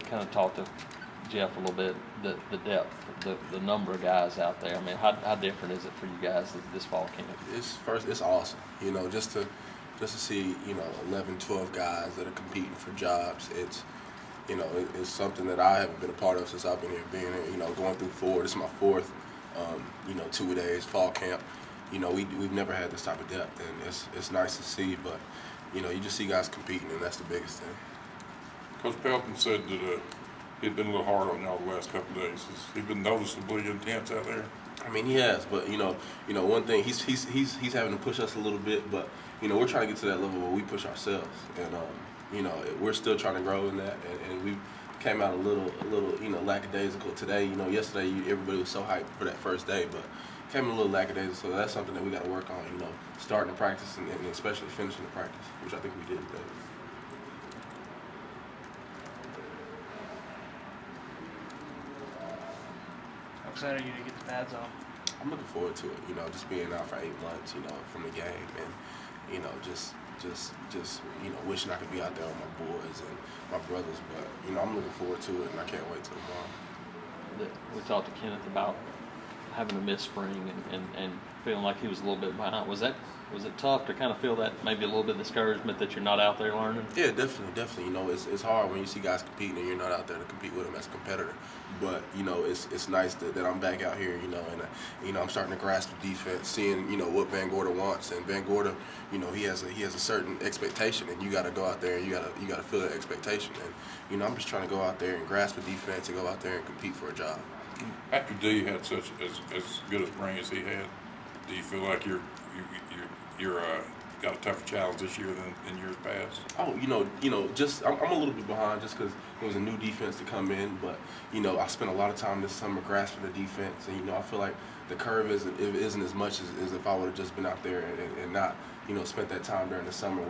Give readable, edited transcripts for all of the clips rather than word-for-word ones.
kind of talk to Jeff a little bit, the depth, the number of guys out there. I mean, how different is it for you guys this fall camp? It's awesome. You know, just to see, you know, 11, 12 guys that are competing for jobs. It's, you know, it's something that I haven't been a part of since I've been here. Being here, you know, going through this is my fourth, you know, 2-a-days fall camp. You know, we've never had this type of depth, and it's nice to see. But you know, you just see guys competing, and that's the biggest thing. Coach Pelton said that he'd been a little hard on y'all the last couple of days. Has he been noticeably intense out there? I mean, he has, but you know, one thing he's having to push us a little bit, but you know, we're trying to get to that level where we push ourselves, and you know, we're still trying to grow in that, and we came out a little, you know, lackadaisical today. You know, yesterday everybody was so hyped for that first day, but came in a little lackadaisical. So that's something that we got to work on. You know, starting the practice and especially finishing the practice, which I think we did today. How excited are you to get the pads on? I'm looking forward to it. You know, just being out for 8 months. You know, from the game, and you know, just you know, wishing I could be out there with my boys and my brothers. But you know, I'm looking forward to it, and I can't wait till tomorrow. We talked to Kenneth about having a missed spring and feeling like he was a little bit behind. Was it tough to kind of feel that, maybe a little bit of discouragement that you're not out there learning? Yeah, definitely. You know, it's hard when you see guys competing and you're not out there to compete with them as a competitor. But you know, it's nice that I'm back out here. You know, and you know, I'm starting to grasp the defense, seeing, you know, what Van Gorder wants. And Van Gorder, you know, he has a certain expectation, and you got to go out there and you got to feel that expectation. And you know, I'm just trying to go out there and grasp the defense and go out there and compete for a job. After D had such as good a spring as he had, do you feel like you're got a tougher challenge this year than in years past? Oh, you know, just I'm a little bit behind just because it was a new defense to come in. But you know, I spent a lot of time this summer grasping the defense, and you know, I feel like the curve isn't as much as if I would have just been out there and not, you know, spent that time during the summer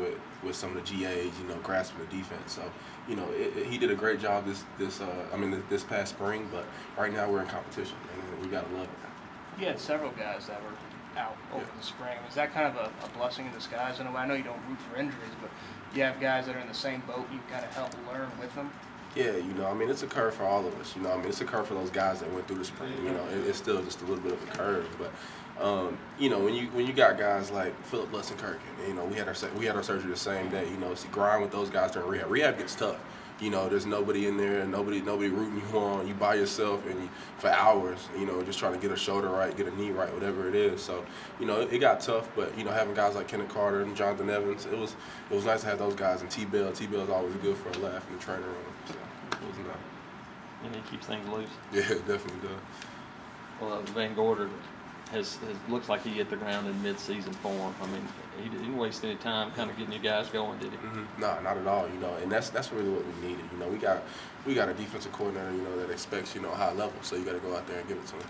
with some of the GAs, you know, grasping the defense. So you know, he did a great job this past spring. But right now we're in competition, and we gotta love it. You had several guys that were out over the spring. Is that kind of a blessing in disguise in a way? I know you don't root for injuries, but you have guys that are in the same boat. You kind of help learn with them. Yeah, you know, I mean, it's a curve for all of us. You know, I mean, it's a curve for those guys that went through the spring. You know, it's still just a little bit of a curve, but you know, when you got guys like Philip Blesson-Kirk, you know, we had our surgery the same day. You know, it's a grind with those guys during rehab. Rehab gets tough. You know, there's nobody in there, nobody rooting you on. You by yourself and for hours, you know, just trying to get a shoulder right, get a knee right, whatever it is. So, you know, it got tough, but you know, having guys like Kenneth Carter and Jonathan Evans, it was nice to have those guys. And T-Bell is always good for a laugh in the training room. So it was nice. And he keeps things loose. Yeah, it definitely does. Well, Van Gorder looks like he hit the ground in mid-season form. I mean, he didn't waste any time kind of getting you guys going, did he? No, not at all. You know, and that's really what we needed. You know, we got a defensive coordinator, you know, that expects, you know, a high level. So you got to go out there and give it to him.